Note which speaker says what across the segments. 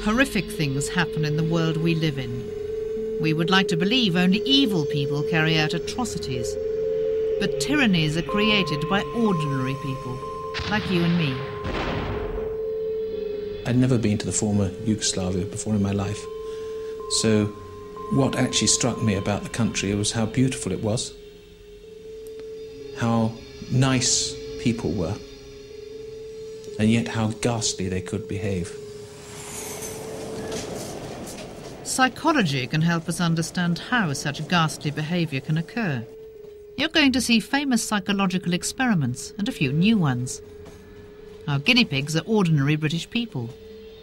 Speaker 1: Horrific things happen in the world we live in. We would like to believe only evil people carry out atrocities. But tyrannies are created by ordinary people, like you and me.
Speaker 2: I'd never been to the former Yugoslavia before in my life. So what actually struck me about the country was how beautiful it was, how nice people were, and yet how ghastly they could behave.
Speaker 1: Psychology can help us understand how such ghastly behaviour can occur. You're going to see famous psychological experiments and a few new ones. Our guinea pigs are ordinary British people.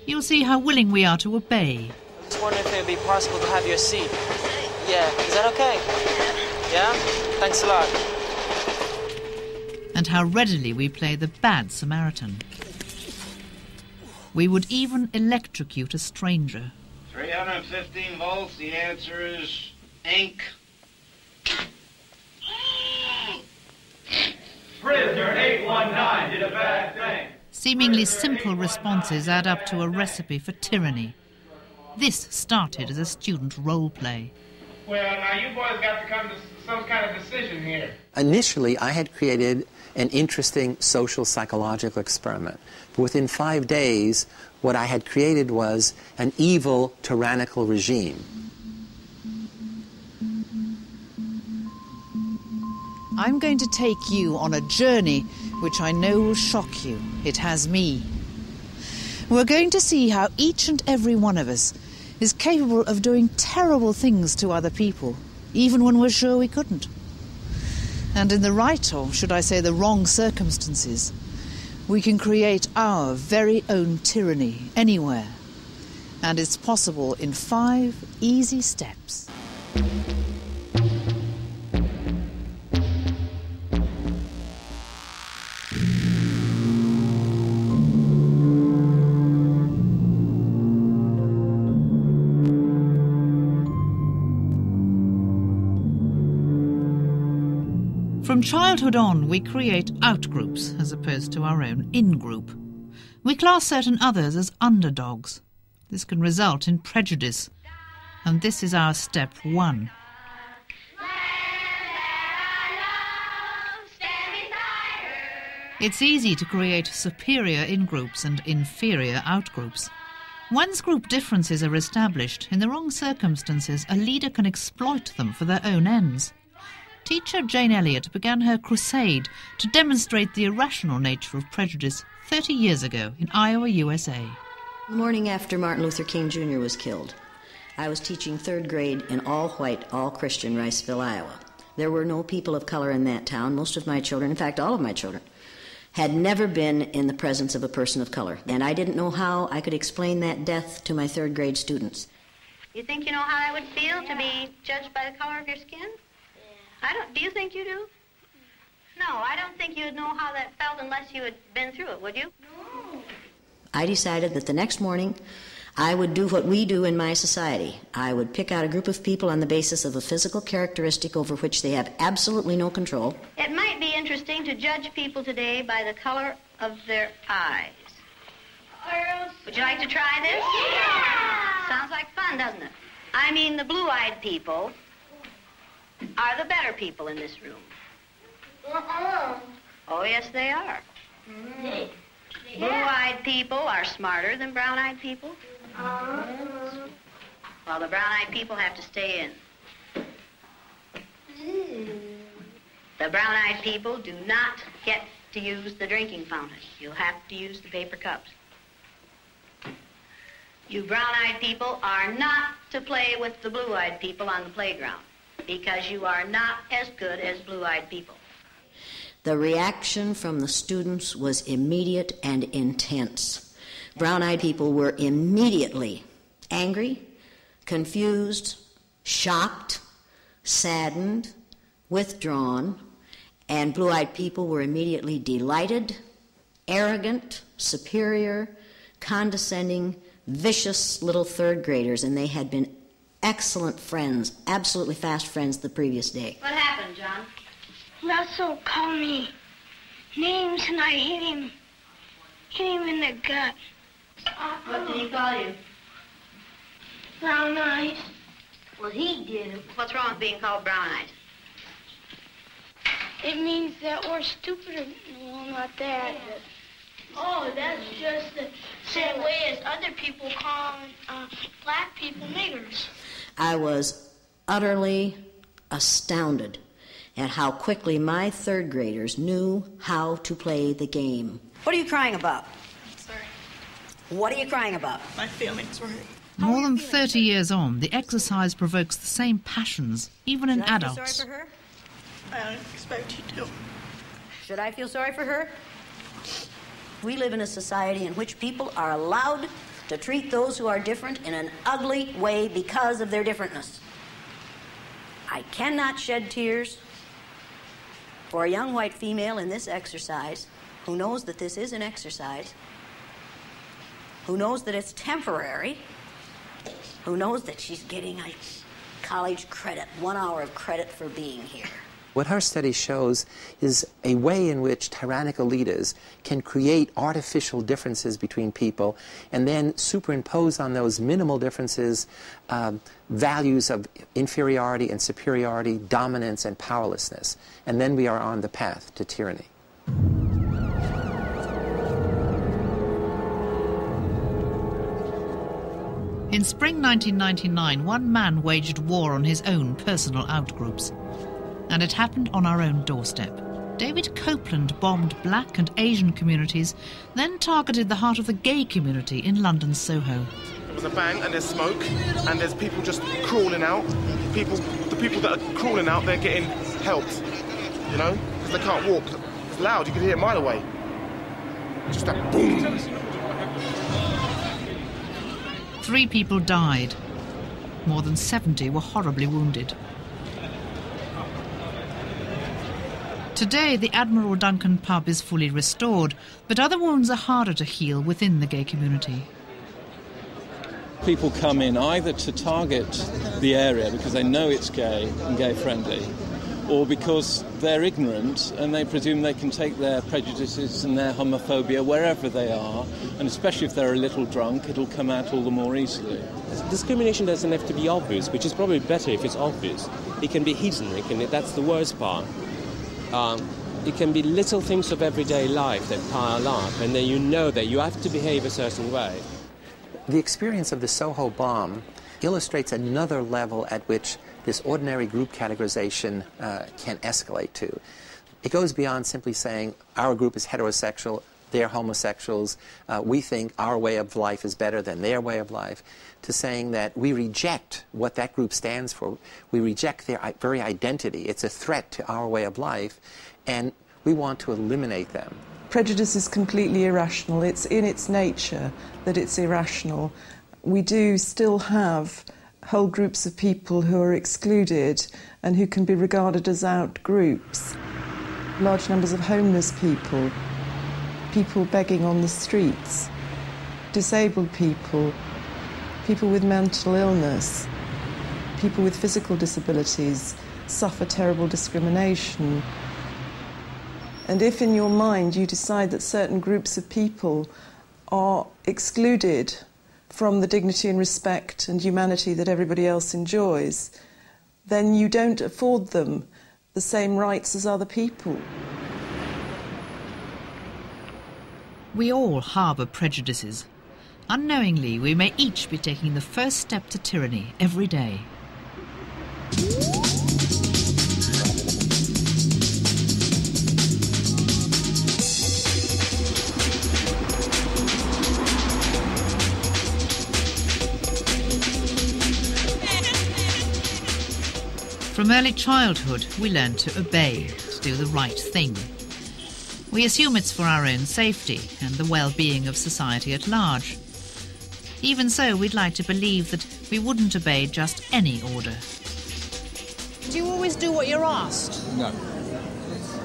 Speaker 1: You'll see how willing we are to obey.
Speaker 3: I was wondering if it would be possible to have your seat. Yeah, is that okay? Yeah? Thanks a lot.
Speaker 1: And how readily we play the bad Samaritan. We would even electrocute a stranger.
Speaker 4: 315 volts, the answer is ink.
Speaker 5: Prisoner 819 did a bad thing.
Speaker 1: Seemingly simple responses add up to a recipe for tyranny. This started as a student role play.
Speaker 4: Well, now you boys got to come to some kind of decision here.
Speaker 6: Initially, I had created an interesting social psychological experiment. But within 5 days, what I had created was an evil, tyrannical regime.
Speaker 1: I'm going to take you on a journey which I know will shock you. It has me. We're going to see how each and every one of us is capable of doing terrible things to other people, even when we're sure we couldn't. And in the right, or should I say the wrong circumstances, we can create our very own tyranny anywhere. And it's possible in 5 easy steps. From childhood on, we create outgroups as opposed to our own in-group. We class certain others as underdogs. This can result in prejudice. And this is our step 1. It's easy to create superior in-groups and inferior out-groups. Once group differences are established, in the wrong circumstances, a leader can exploit them for their own ends. Teacher Jane Elliott began her crusade to demonstrate the irrational nature of prejudice 30 years ago in Iowa, USA.
Speaker 7: The morning after Martin Luther King Jr. was killed, I was teaching 3rd grade in all-white, all-Christian Riceville, Iowa. There were no people of color in that town. Most of my children, in fact, all of my children, had never been in the presence of a person of color. And I didn't know how I could explain that death to my 3rd grade students.
Speaker 8: You think you know how that would feel to be judged by the color of your skin? Do you think you do? No, I don't think you'd know how that felt unless you had been through it, would you? No.
Speaker 7: I decided that the next morning I would do what we do in my society. I would pick out a group of people on the basis of a physical characteristic over which they have absolutely no control.
Speaker 8: It might be interesting to judge people today by the color of their eyes. Would you like to try this? Yeah! Sounds like fun, doesn't it? I mean, the blue-eyed people are the better people in this room. Oh, yes, they are. Blue-eyed people are smarter than brown-eyed people. Well, the brown-eyed people have to stay in. The brown-eyed people do not get to use the drinking fountain. You'll have to use the paper cups. You brown-eyed people are not to play with the blue-eyed people on the playground, because you are not as good as blue-eyed people.
Speaker 7: The reaction from the students was immediate and intense. Brown-eyed people were immediately angry, confused, shocked, saddened, withdrawn, and blue-eyed people were immediately delighted, arrogant, superior, condescending, vicious little 3rd graders, and they had been excellent friends, absolutely fast friends the previous day.
Speaker 8: What happened, John?
Speaker 9: Russell called me names and I hit him in the gut.
Speaker 8: What did he call you?
Speaker 9: Brown eyes.
Speaker 8: Well, he did. What's wrong with being called brown eyes?
Speaker 9: It means that we're stupider. Well, not that. Oh, that's just the same way as other people call black people niggers.
Speaker 7: I was utterly astounded at how quickly my third graders knew how to play the game. What are you crying about?
Speaker 10: Sorry.
Speaker 7: What are you crying about?
Speaker 10: My feelings were hurt.
Speaker 1: More than 30 years on, the exercise provokes the same passions, even in adults.
Speaker 7: Should I feel sorry for her?
Speaker 10: I don't expect you to.
Speaker 7: Should I feel sorry for her? We live in a society in which people are allowed to treat those who are different in an ugly way because of their differentness. I cannot shed tears for a young white female in this exercise who knows that this is an exercise, who knows that it's temporary, who knows that she's getting a college credit, 1 hour of credit for being here.
Speaker 6: What her study shows is a way in which tyrannical leaders can create artificial differences between people and then superimpose on those minimal differences values of inferiority and superiority, dominance and powerlessness. And then we are on the path to tyranny.
Speaker 1: In spring 1999, one man waged war on his own personal outgroups. And it happened on our own doorstep. David Copeland bombed black and Asian communities, then targeted the heart of the gay community in London's Soho.
Speaker 11: There was a bang and there's smoke and there's people just crawling out. The people that are crawling out, they're getting helped, you know, because they can't walk. It's loud, you can hear it a mile away. Just that boom.
Speaker 1: 3 people died. More than 70 were horribly wounded. Today, the Admiral Duncan pub is fully restored, but other wounds are harder to heal within the gay community.
Speaker 12: People come in either to target the area because they know it's gay and gay-friendly, or because they're ignorant and they presume they can take their prejudices and their homophobia wherever they are, and especially if they're a little drunk, it'll come out all the more easily.
Speaker 13: Discrimination doesn't have to be obvious, which is probably better if it's obvious. It can be hidden, that's the worst part. It can be little things of everyday life that pile up, and then you know that you have to behave a certain way.
Speaker 6: The experience of the Soho bomb illustrates another level at which this ordinary group categorization can escalate to. It goes beyond simply saying our group is heterosexual, they're homosexuals, we think our way of life is better than their way of life, to saying that we reject what that group stands for. We reject their very identity. It's a threat to our way of life, and we want to eliminate them.
Speaker 14: Prejudice is completely irrational. It's in its nature that it's irrational. We do still have whole groups of people who are excluded and who can be regarded as out groups. Large numbers of homeless people, people begging on the streets, disabled people, people with mental illness, people with physical disabilities suffer terrible discrimination. And if in your mind you decide that certain groups of people are excluded from the dignity and respect and humanity that everybody else enjoys, then you don't afford them the same rights as other people.
Speaker 1: We all harbour prejudices. Unknowingly, we may each be taking the first step to tyranny every day. From early childhood, we learn to obey, to do the right thing. We assume it's for our own safety and the well-being of society at large. Even so, we'd like to believe that we wouldn't obey just any order. Do you always do what you're asked?
Speaker 15: No.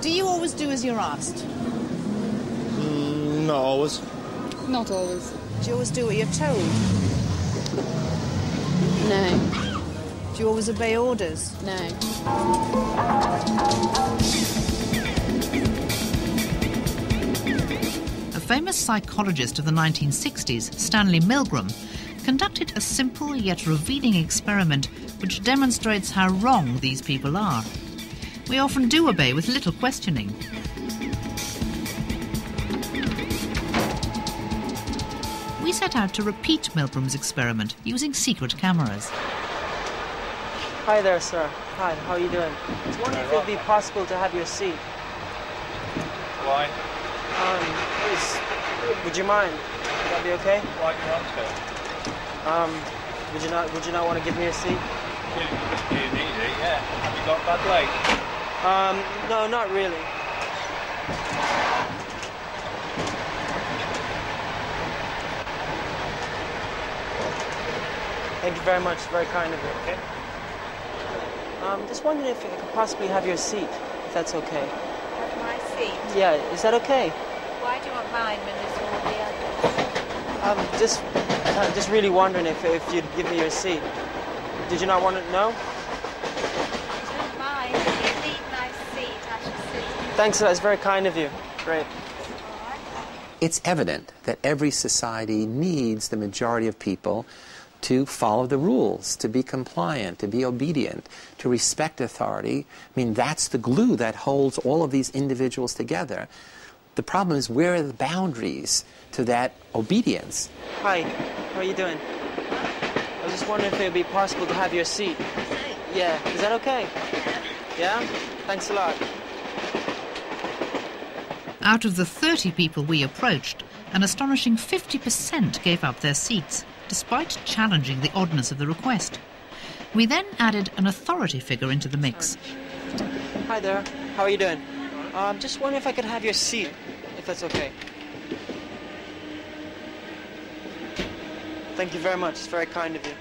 Speaker 1: Do you always do as you're asked?
Speaker 15: Not always.
Speaker 10: Not always.
Speaker 1: Do you always do what you're told?
Speaker 10: No.
Speaker 1: Do you always obey orders?
Speaker 15: No.
Speaker 1: A famous psychologist of the 1960s, Stanley Milgram, conducted a simple yet revealing experiment which demonstrates how wrong these people are. We often do obey with little questioning. We set out to repeat Milgram's experiment using secret cameras.
Speaker 3: Hi there, sir. Hi, how are you doing? I was wondering if it would be possible to have your seat.
Speaker 5: Why?
Speaker 3: Would you mind? Would that be okay?
Speaker 5: Why do you want to?
Speaker 3: Would you not want to give me a seat?
Speaker 5: You need it, yeah. Have you got bad legs?
Speaker 3: No, not really. Thank you very much. It's very kind of you.
Speaker 5: Okay.
Speaker 3: Just wondering if I could possibly have your seat, if that's okay.
Speaker 15: Have my seat?
Speaker 3: Yeah, is that okay?
Speaker 15: Why do you want mine when there's all the others?
Speaker 3: Just really wondering if you'd give me your seat. Did you not want to know?
Speaker 15: I don't mind. If you need my seat, I shall sit.
Speaker 3: Thanks, that's very kind of you. Great.
Speaker 6: It's evident that every society needs the majority of people to follow the rules, to be compliant, to be obedient, to respect authority. I mean, that's the glue that holds all of these individuals together. The problem is, where are the boundaries to that obedience?
Speaker 3: Hi, how are you doing? I was just wondering if it would be possible to have your seat. Yeah, is that okay? Yeah? Thanks a lot.
Speaker 1: Out of the 30 people we approached, an astonishing 50% gave up their seats, despite challenging the oddness of the request. We then added an authority figure into the mix.
Speaker 3: Hi there, how are you doing? Just wondering if I could have your seat, if that's okay. Thank you very much, it's very kind of you.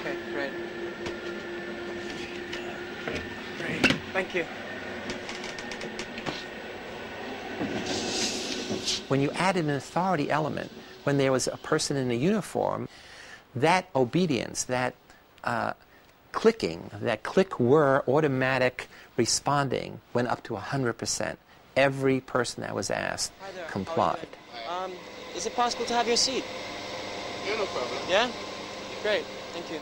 Speaker 3: Okay, great. Thank you.
Speaker 6: When you added an authority element, when there was a person in a uniform, that obedience, that clicking, that click-whir automatic responding went up to 100%. Every person that was asked complied.
Speaker 3: Is it possible to have your seat?
Speaker 11: Yeah, no problem.
Speaker 3: Yeah? Great, thank you.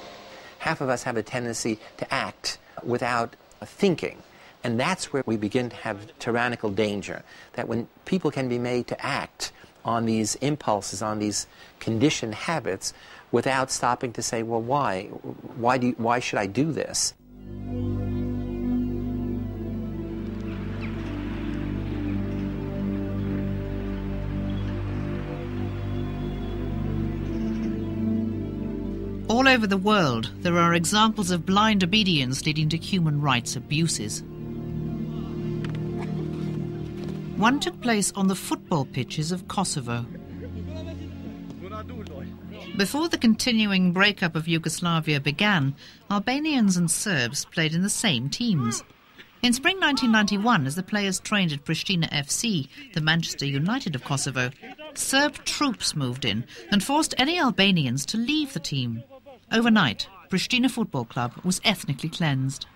Speaker 6: Half of us have a tendency to act without thinking. And that's where we begin to have tyrannical danger, that when people can be made to act on these impulses, on these conditioned habits, without stopping to say, well, why? Why should I do this?
Speaker 1: All over the world, there are examples of blind obedience leading to human rights abuses. One took place on the football pitches of Kosovo. Before the continuing breakup of Yugoslavia began, Albanians and Serbs played in the same teams. In spring 1991, as the players trained at Pristina FC, the Manchester United of Kosovo, Serb troops moved in and forced any Albanians to leave the team. Overnight, Pristina Football Club was ethnically cleansed.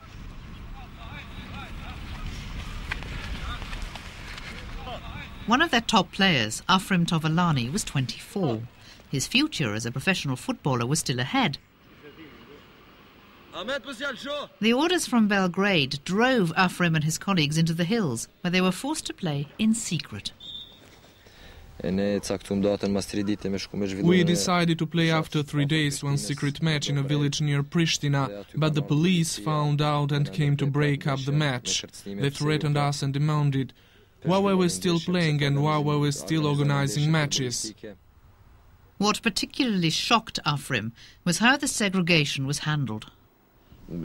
Speaker 1: One of their top players, Afrim Tovalani, was 24. His future as a professional footballer was still ahead. The orders from Belgrade drove Afrim and his colleagues into the hills, where they were forced to play in secret.
Speaker 16: We decided to play after 3 days one secret match in a village near Pristina, but the police found out and came to break up the match. They threatened us and demanded, while we were still playing and while we were still organizing matches.
Speaker 1: What particularly shocked Afrim was how the segregation was handled.
Speaker 16: The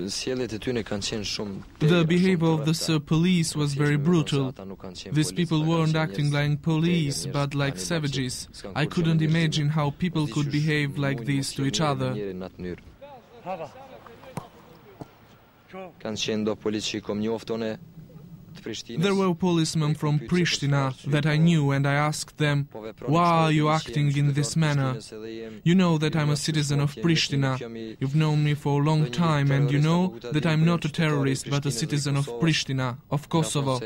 Speaker 16: behavior of the Serb police was very brutal. These people weren't acting like police, but like savages. I couldn't imagine how people could behave like this to each other. There were policemen from Pristina that I knew, and I asked them, "Why are you acting in this manner? You know that I'm a citizen of Pristina. You've known me for a long time, and you know that I'm not a terrorist, but a citizen of Pristina, of Kosovo."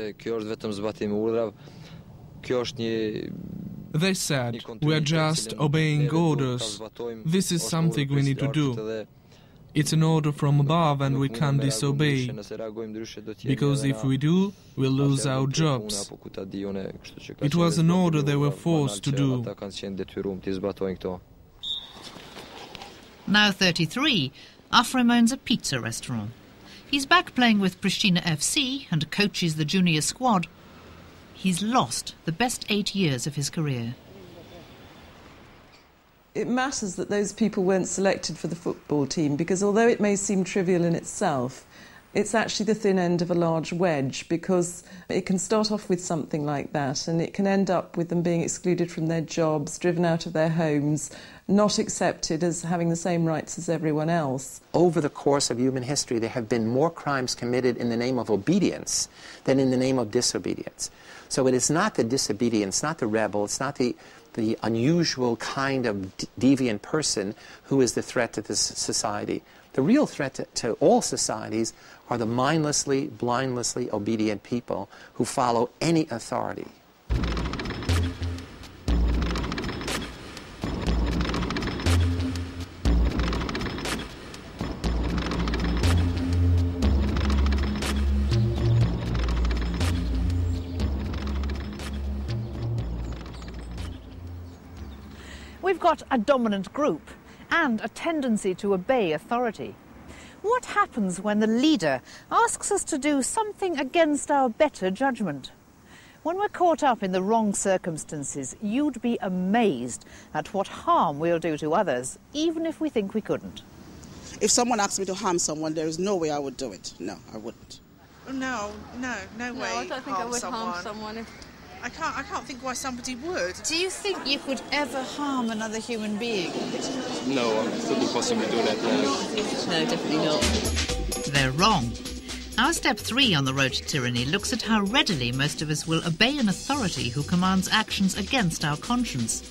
Speaker 16: They said, "We are just obeying orders. This is something we need to do. It's an order from above and we can't disobey, because if we do, we'll lose our jobs." It was an order they were forced to do.
Speaker 1: Now 33, Afrem owns a pizza restaurant. He's back playing with Pristina FC and coaches the junior squad. He's lost the best 8 years of his career.
Speaker 14: It matters that those people weren't selected for the football team, because although it may seem trivial in itself, it's actually the thin end of a large wedge, because it can start off with something like that and it can end up with them being excluded from their jobs, driven out of their homes, not accepted as having the same rights as everyone else.
Speaker 6: Over the course of human history, there have been more crimes committed in the name of obedience than in the name of disobedience. So it is not the disobedience, not the rebel, it's not the unusual kind of deviant person who is the threat to this society. The real threat to all societies are the mindlessly, blindlessly obedient people who follow any authority.
Speaker 1: We've got a dominant group and a tendency to obey authority. What happens when the leader asks us to do something against our better judgment? When we're caught up in the wrong circumstances, you'd be amazed at what harm we'll do to others, even if we think we couldn't.
Speaker 17: If someone asked me to harm someone, there is no way I would do it. No, I wouldn't.
Speaker 10: No way.
Speaker 15: No, I don't think I would harm someone.
Speaker 10: I can't think why somebody would.
Speaker 1: Do you think you could ever harm another human being?
Speaker 5: No, I couldn't possibly do that,
Speaker 15: No, definitely not.
Speaker 1: They're wrong. Our step 3 on the road to tyranny looks at how readily most of us will obey an authority who commands actions against our conscience.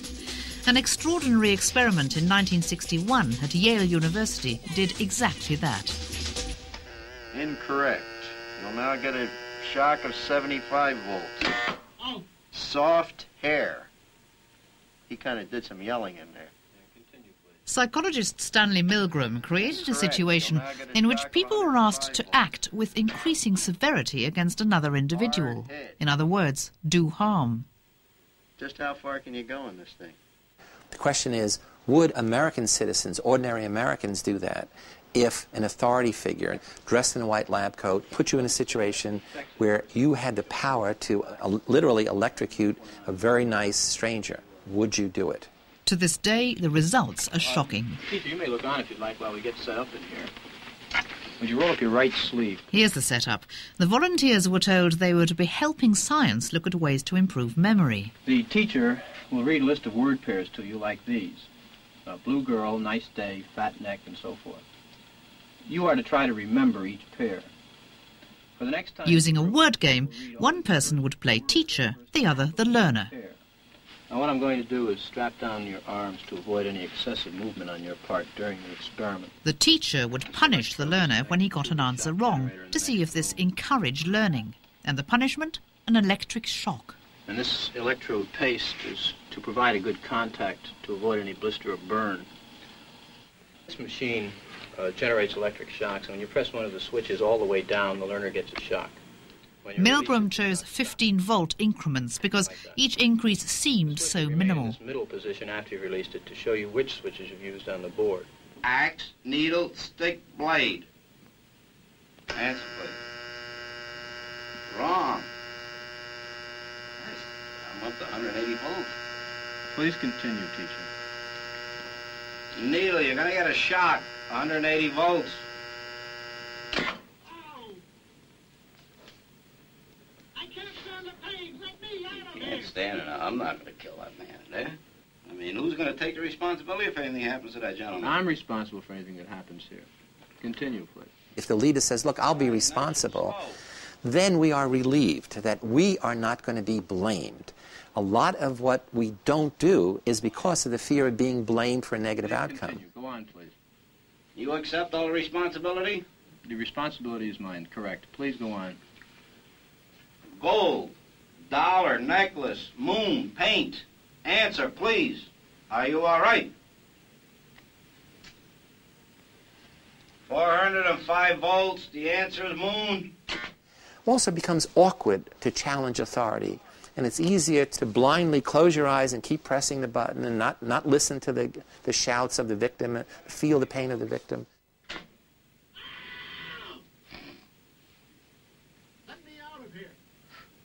Speaker 1: An extraordinary experiment in 1961 at Yale University did exactly that.
Speaker 4: Incorrect. You'll now get a shock of 75 volts. Soft hair. He kind of did some yelling in there.
Speaker 1: Psychologist Stanley Milgram created a situation in which people were asked to act with increasing severity against another individual. In other words, do harm.
Speaker 4: Just how far can you go in this thing?
Speaker 6: The question is, would American citizens, ordinary Americans, do that if an authority figure dressed in a white lab coat put you in a situation where you had the power to literally electrocute a very nice stranger? Would you do it?
Speaker 1: To this day, the results are shocking.
Speaker 5: Peter, you may look on if you'd like while we get set up in here. Would you roll up your right sleeve?
Speaker 1: Here's the setup. The volunteers were told they were to be helping science look at ways to improve memory.
Speaker 5: The teacher will read a list of word pairs to you like these. Blue girl, nice day, fat neck, and so forth. You are to try to remember each pair. For the next time,
Speaker 1: using a word game, one person would play teacher, the other the learner.
Speaker 5: Now what I'm going to do is strap down your arms to avoid any excessive movement on your part during the experiment.
Speaker 1: The teacher would punish the learner when he got an answer wrong to see if this encouraged learning. And the punishment? An electric shock.
Speaker 5: And this electrode paste is to provide a good contact to avoid any blister or burn. This machine generates electric shocks, and when you press one of the switches all the way down, the learner gets a shock.
Speaker 1: Milgram chose 15-volt increments because each increase seemed so minimal.
Speaker 5: In this middle position after you released it to show you which switches you've used on the board.
Speaker 4: Axe, needle, stick, blade. Answer, please. Wrong. I'm up to 180 volts.
Speaker 5: Please continue, teacher.
Speaker 4: Needle, you're going to get a shock. 180 volts. Can't stand it. I'm not going to kill that man there. I mean, who's going to take the responsibility if anything happens to that gentleman?
Speaker 5: I'm responsible for anything that happens here. Continue, please.
Speaker 6: If the leader says, look, I'll be responsible, then we are relieved that we are not going to be blamed. A lot of what we don't do is because of the fear of being blamed for a negative outcome.
Speaker 5: Go on, please.
Speaker 4: You accept all the responsibility?
Speaker 5: The responsibility is mine, correct. Please go on.
Speaker 4: Gold, dollar, necklace, moon, paint. Answer, please. Are you all right? 405 volts. The answer is moon.
Speaker 6: Also becomes awkward to challenge authority. And it's easier to blindly close your eyes and keep pressing the button and not listen to the shouts of the victim, feel the pain of the victim.
Speaker 18: Let me out of here.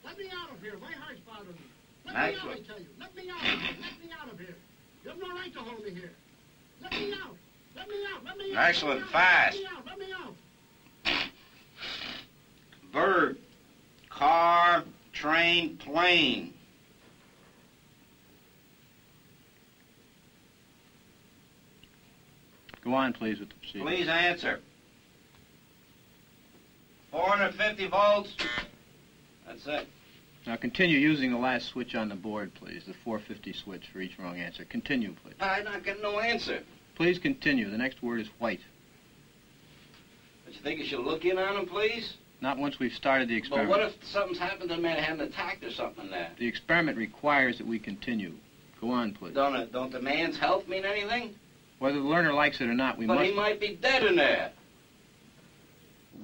Speaker 18: Let me out of here. My heart's bothering me. Let
Speaker 4: Excellent.
Speaker 18: me out, I tell you. Let me out. Let me out of here. You have no right to hold me here. Let me out. Let me out. Let me out.
Speaker 4: Excellent. Fast.
Speaker 18: Let me out. Let me out.
Speaker 4: Bird, car, train, plane.
Speaker 5: Go on, please, with the procedure.
Speaker 4: Please answer. 450 volts. That's it.
Speaker 5: Now continue using the last switch on the board, please. The 450 switch for each wrong answer. Continue, please.
Speaker 4: I'm not getting no answer.
Speaker 5: Please continue. The next word is white.
Speaker 4: But you think you should look in on him, please?
Speaker 5: Not once we've started the
Speaker 4: But
Speaker 5: experiment.
Speaker 4: what if something's happened to the man, had an attack or something there?
Speaker 5: The experiment requires that we continue. Go on, please.
Speaker 4: Don't the man's health mean anything?
Speaker 5: Whether the learner likes it or not, we
Speaker 4: But
Speaker 5: must...
Speaker 4: he might be dead in there.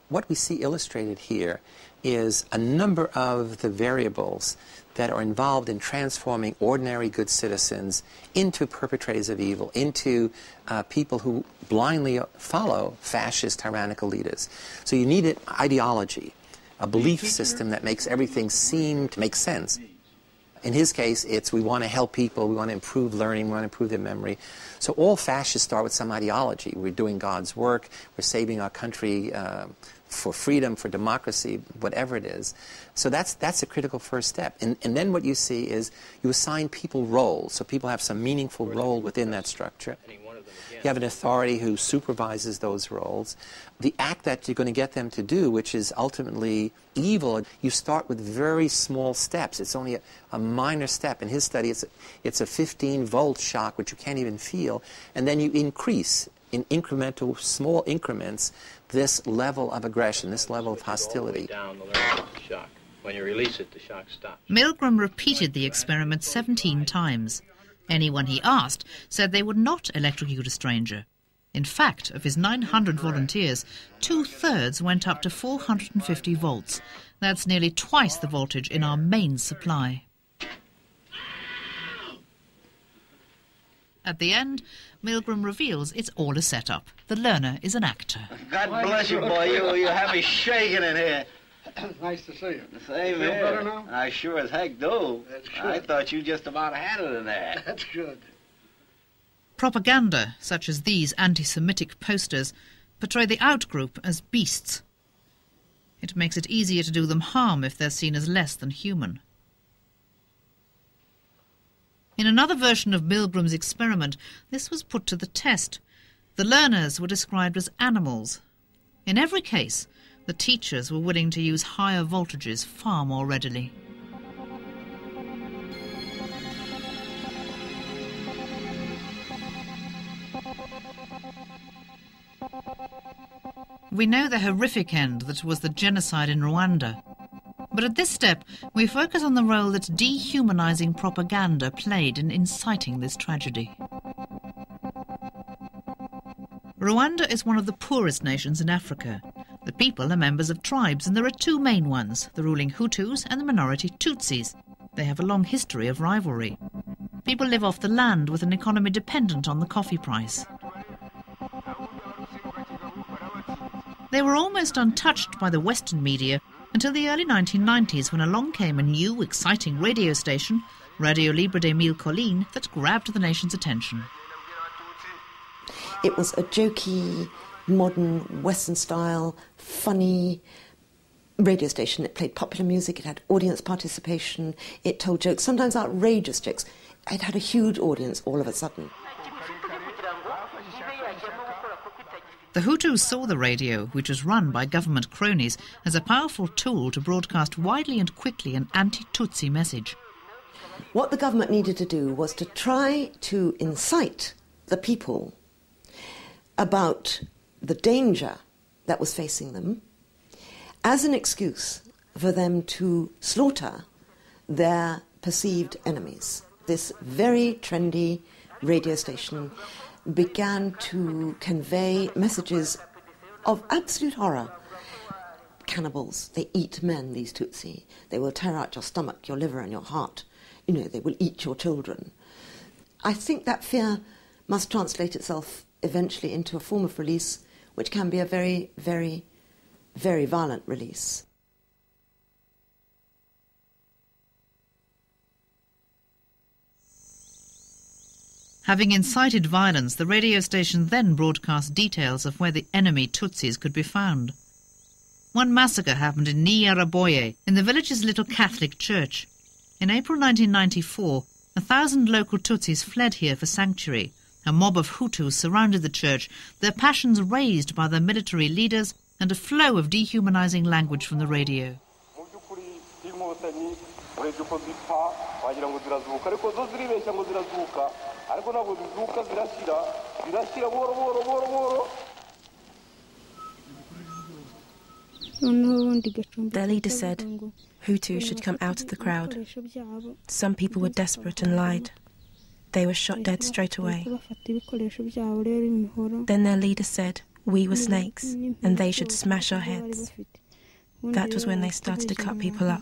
Speaker 6: What we see illustrated here is a number of the variables that are involved in transforming ordinary good citizens into perpetrators of evil, into people who blindly follow fascist, tyrannical leaders. So you need an ideology, a belief system that makes everything seem to make sense. In his case, it's we want to help people, we want to improve learning, we want to improve their memory. So all fascists start with some ideology. We're doing God's work, we're saving our country for freedom, for democracy, whatever it is. So that's a critical first step. And then what you see is you assign people roles, so people have some meaningful role within that structure. You have an authority who supervises those roles. The act that you're going to get them to do, which is ultimately evil, you start with very small steps. It's only a minor step. In his study, it's a 15-volt shock, which you can't even feel. And then you increase in incremental, small increments, this level of aggression, this level of hostility.
Speaker 5: Down the learning shock. When you release it, the shock stops.
Speaker 19: Milgram repeated the experiment 17 times. Anyone he asked said they would not electrocute a stranger. In fact, of his 900 volunteers, 2/3 went up to 450 volts. That's nearly twice the voltage in our main supply. At the end, Milgram reveals it's all a setup. The learner is an actor.
Speaker 4: God bless you, boy. You have me shaking in here.
Speaker 18: Nice to see you.
Speaker 4: Same
Speaker 18: Feel
Speaker 4: here.
Speaker 18: better now?
Speaker 4: I sure as heck do.
Speaker 18: That's good.
Speaker 4: I thought you just about had it in there.
Speaker 18: That's good.
Speaker 19: Propaganda, such as these anti-Semitic posters, portray the out-group as beasts. It makes it easier to do them harm if they're seen as less than human. In another version of Milgram's experiment, this was put to the test. The learners were described as animals. In every case, the teachers were willing to use higher voltages far more readily. We know the horrific end that was the genocide in Rwanda. But at this step, we focus on the role that dehumanizing propaganda played in inciting this tragedy. Rwanda is one of the poorest nations in Africa. The people are members of tribes, and there are two main ones, the ruling Hutus and the minority Tutsis. They have a long history of rivalry. People live off the land with an economy dependent on the coffee price. They were almost untouched by the Western media until the early 1990s, when along came a new, exciting radio station, Radio Libre de Mille Collines, that grabbed the nation's attention.
Speaker 20: It was a jokey, modern, Western-style, funny radio station. It played popular music, it had audience participation, it told jokes, sometimes outrageous jokes. It had a huge audience all of a sudden.
Speaker 19: The Hutus saw the radio, which was run by government cronies, as a powerful tool to broadcast widely and quickly an anti-Tutsi message.
Speaker 20: What the government needed to do was to try to incite the people about the danger that was facing them as an excuse for them to slaughter their perceived enemies. This very trendy radio station began to convey messages of absolute horror. Cannibals, they eat men, these Tutsi. They will tear out your stomach, your liver and your heart. You know, they will eat your children. I think that fear must translate itself eventually into a form of release which can be a very, very, very violent release.
Speaker 19: Having incited violence, the radio station then broadcast details of where the enemy Tutsis could be found. One massacre happened in Nyaraboye, in the village's little Catholic church. In April 1994, 1,000 local Tutsis fled here for sanctuary. A mob of Hutus surrounded the church, their passions raised by their military leaders and a flow of dehumanizing language from the radio.
Speaker 21: Their leader said Hutus should come out of the crowd. Some people were desperate and lied. They were shot dead straight away. Then their leader said we were snakes and they should smash our heads. That was when they started to cut people up.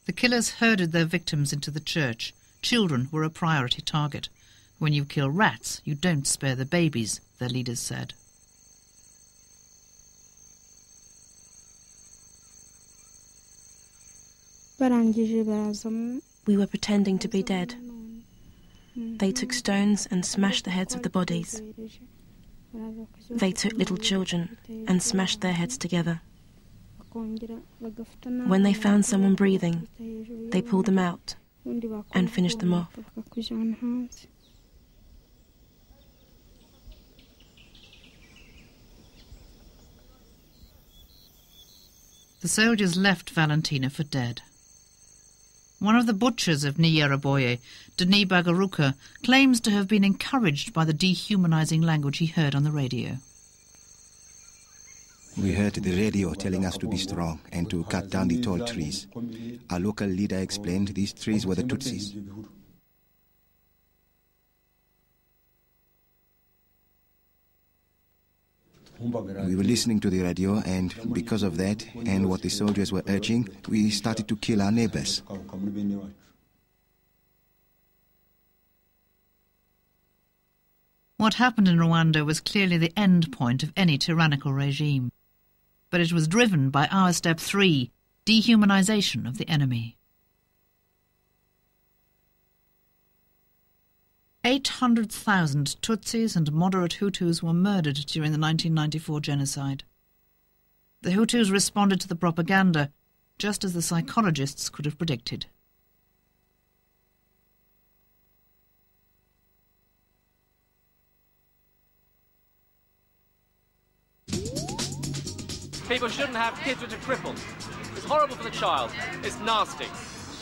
Speaker 19: The killers herded their victims into the church. Children were a priority target. When you kill rats, you don't spare the babies, their leaders said.
Speaker 21: We were pretending to be dead. They took stones and smashed the heads of the bodies. They took little children and smashed their heads together. When they found someone breathing, they pulled them out and finished them off.
Speaker 19: The soldiers left Valentina for dead. One of the butchers of Nyaraboye, Denis Bagaruka, claims to have been encouraged by the dehumanizing language he heard on the radio.
Speaker 22: We heard the radio telling us to be strong and to cut down the tall trees. Our local leader explained these trees were the Tutsis. We were listening to the radio, and because of that and what the soldiers were urging, we started to kill our neighbors.
Speaker 19: What happened in Rwanda was clearly the end point of any tyrannical regime. But it was driven by our step 3, dehumanization of the enemy. 800,000 Tutsis and moderate Hutus were murdered during the 1994 genocide. The Hutus responded to the propaganda, just as the psychologists could have predicted.
Speaker 23: People shouldn't have kids which are crippled. It's horrible for the child. It's nasty.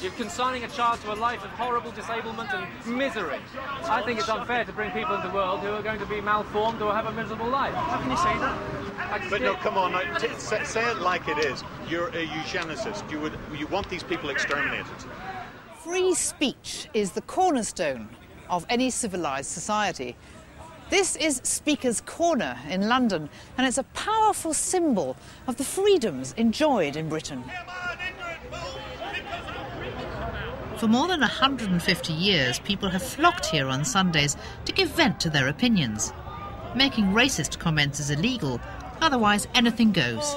Speaker 23: You're consigning a child to a life of horrible disablement and misery. I think it's unfair to bring people into the world who are going to be malformed or have a miserable life. How can you say that?
Speaker 24: But no, come on, say it like it is. You're a eugenicist. You want these people exterminated.
Speaker 1: Free speech is the cornerstone of any civilized society. This is Speaker's Corner in London, and it's a powerful symbol of the freedoms enjoyed in Britain.
Speaker 19: For more than 150 years, people have flocked here on Sundays to give vent to their opinions. Making racist comments is illegal, otherwise anything goes.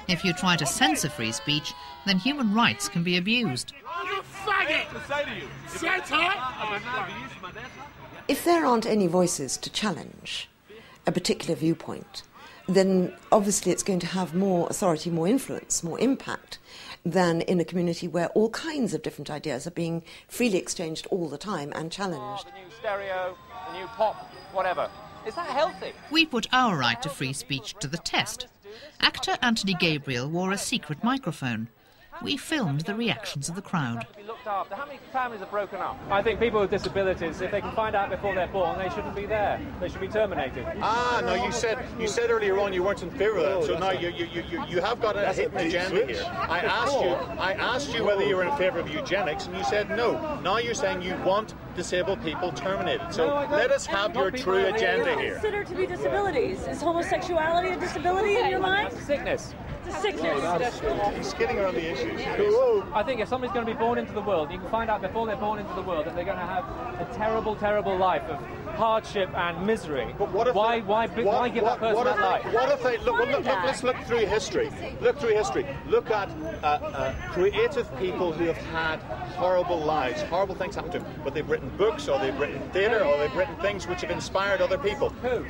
Speaker 19: If you try to censor free speech, then human rights can be abused.
Speaker 20: If there aren't any voices to challenge a particular viewpoint, then obviously it's going to have more authority, more influence, more impact than in a community where all kinds of different ideas are being freely exchanged all the time and challenged.
Speaker 23: The new stereo, the new pop, whatever. Is that healthy?
Speaker 19: We put our right to free speech to the test. Actor Anthony Gabriel wore a secret microphone. We filmed the reactions of the crowd.
Speaker 23: How many families are broken up? I think people with disabilities, if they can find out before they're born, they shouldn't be there. They should be terminated.
Speaker 24: No, you said earlier on you weren't in favour of that. So now you have got a hidden agenda here. I asked you whether you were in favour of eugenics, and you said no. Now you're saying you want disabled people terminated. So let us have your true agenda here.
Speaker 2: Considered to be disabilities. Is homosexuality a disability in your mind?
Speaker 23: Sickness.
Speaker 2: It's a sickness.
Speaker 24: He's skidding around the issues.
Speaker 23: I think if somebody's going to be born into the world, you can find out before they're born into the world that they're going to have a terrible, terrible life of hardship and misery. But what if why give that person that life?
Speaker 24: What if they let's look through history. Look through history. Look at creative people who have had horrible lives. Horrible things happen to them, but they've written books, or they've written theatre, or they've written things which have inspired other people.
Speaker 23: Who?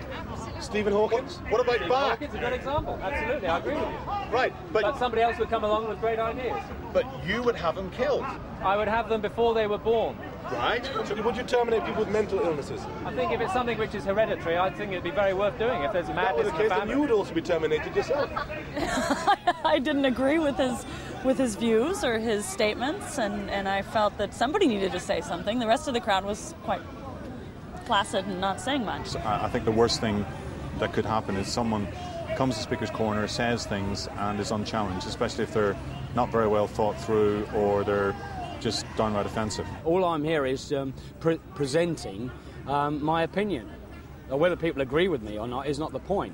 Speaker 24: Stephen Hawking. What about Bach?
Speaker 23: Hawking's a good example. Absolutely, I agree with you.
Speaker 24: Right,
Speaker 23: but somebody else would come along with great ideas.
Speaker 24: But you would have them killed.
Speaker 23: I would have them before they were born.
Speaker 24: Right. So would you terminate people with mental illnesses?
Speaker 23: I think if it's something which is hereditary, I think it'd be very worth doing. If there's madness in the family,
Speaker 24: then you would also be terminated yourself.
Speaker 2: I didn't agree with his views or his statements, and I felt that somebody needed to say something. The rest of the crowd was quite placid and not saying much.
Speaker 7: I think the worst thing that could happen is someone comes to Speaker's Corner, says things and is unchallenged, especially if they're not very well thought through or they're just downright offensive.
Speaker 8: All I'm here is presenting my opinion. Whether people agree with me or not is not the point.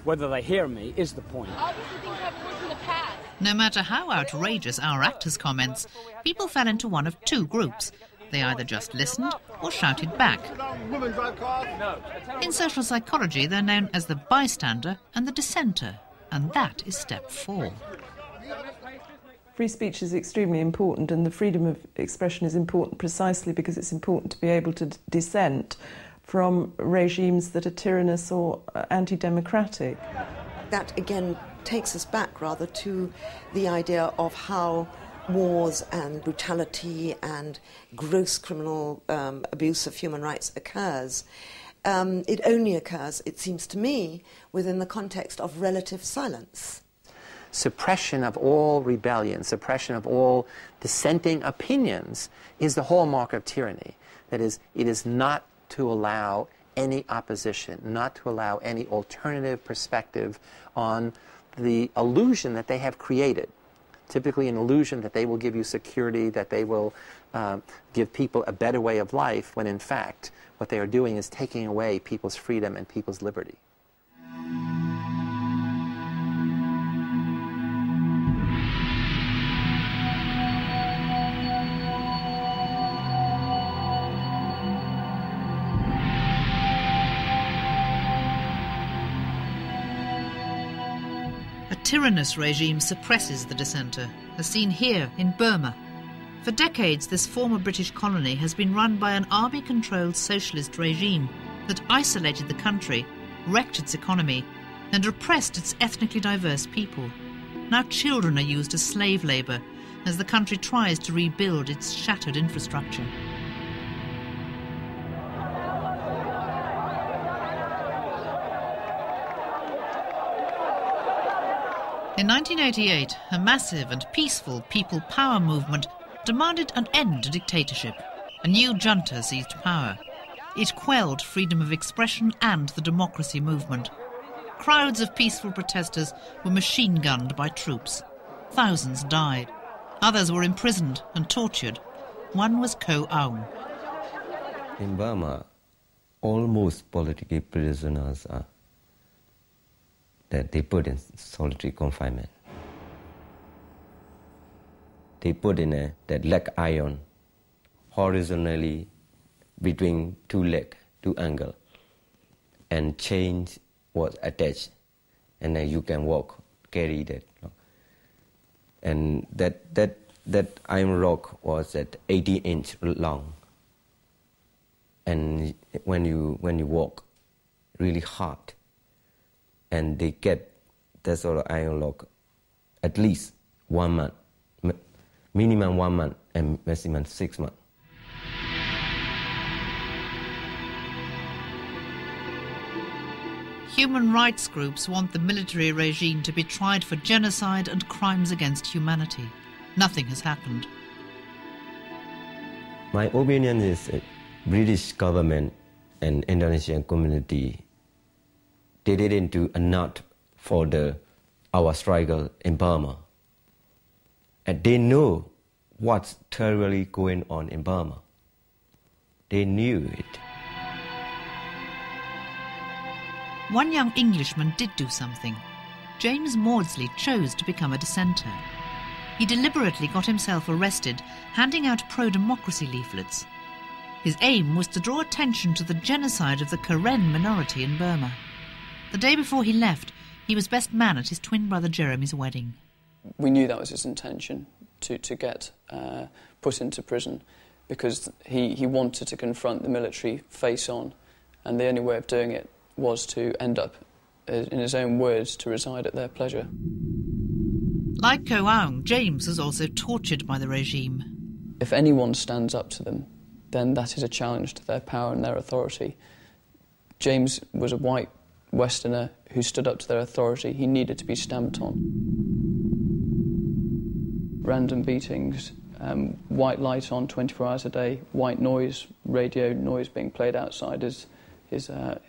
Speaker 8: Whether they hear me is the point.
Speaker 2: Obviously things haven't worked in the past.
Speaker 19: No matter how outrageous our actors' comments, people fell into one of two groups. They either just listened or shouted back. In social psychology, they're known as the bystander and the dissenter, and that is step 4.
Speaker 14: Free speech is extremely important, and the freedom of expression is important precisely because it's important to be able to dissent from regimes that are tyrannous or anti-democratic.
Speaker 20: That, again, takes us back rather to the idea of how wars and brutality and gross criminal abuse of human rights occurs. It only occurs, it seems to me, within the context of relative silence.
Speaker 6: Suppression of all rebellion, suppression of all dissenting opinions is the hallmark of tyranny. That is, it is not to allow any opposition, not to allow any alternative perspective on the illusion that they have created. Typically an illusion that they will give you security, that they will give people a better way of life, when in fact what they are doing is taking away people's freedom and people's liberty.
Speaker 19: A tyrannous regime suppresses the dissenter, as seen here in Burma. For decades, this former British colony has been run by an army-controlled socialist regime that isolated the country, wrecked its economy, and repressed its ethnically diverse people. Now children are used as slave labour as the country tries to rebuild its shattered infrastructure. In 1988, a massive and peaceful people power movement demanded an end to dictatorship. A new junta seized power. It quelled freedom of expression and the democracy movement. Crowds of peaceful protesters were machine-gunned by troops. Thousands died. Others were imprisoned and tortured. One was Ko Aung.
Speaker 9: In Burma, almost political prisoners are that they put in solitary confinement. They put in that leg iron horizontally between two legs, two angles, and chains was attached, and then you can walk, carry that. And that iron rock was at 80 inches long, and when you walk, really hard. and they get that sort of iron lock at least 1 month, minimum 1 month and maximum 6 months.
Speaker 19: Human rights groups want the military regime to be tried for genocide and crimes against humanity. Nothing has happened.
Speaker 9: My opinion is that British government and Indonesian community, they didn't do enough for our struggle in Burma. And they know what's terribly going on in Burma. They knew it.
Speaker 19: One young Englishman did do something. James Maudsley chose to become a dissenter. He deliberately got himself arrested, handing out pro-democracy leaflets. His aim was to draw attention to the genocide of the Karen minority in Burma. The day before he left, he was best man at his twin brother Jeremy's wedding.
Speaker 3: We knew that was his intention, to get put into prison, because he wanted to confront the military face on, and the only way of doing it was to end up, in his own words, to reside at their pleasure.
Speaker 19: Like Ko Aung, James was also tortured by the regime.
Speaker 3: If anyone stands up to them, then that is a challenge to their power and their authority. James was a white Westerner who stood up to their authority. He needed to be stamped on. Random beatings, white light on 24 hours a day, white noise, radio noise being played outside his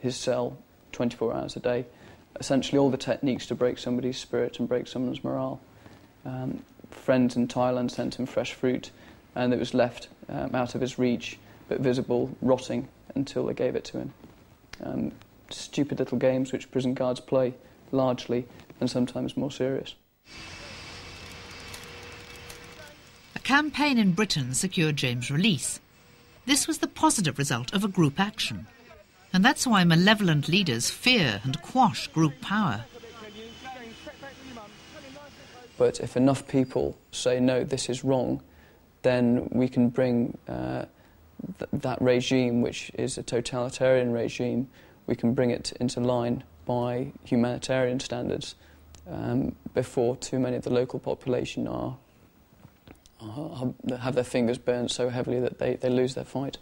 Speaker 3: cell 24 hours a day. Essentially all the techniques to break somebody's spirit and break someone's morale. Friends in Thailand sent him fresh fruit, and it was left out of his reach, but visible, rotting, until they gave it to him. Stupid little games which prison guards play, largely, and sometimes more serious.
Speaker 19: A campaign in Britain secured James' release. This was the positive result of a group action. And that's why malevolent leaders fear and quash group power.
Speaker 3: But if enough people say, no, this is wrong, then we can bring that regime, which is a totalitarian regime, we can bring it into line by humanitarian standards before too many of the local population have their fingers burned so heavily that they lose their fight.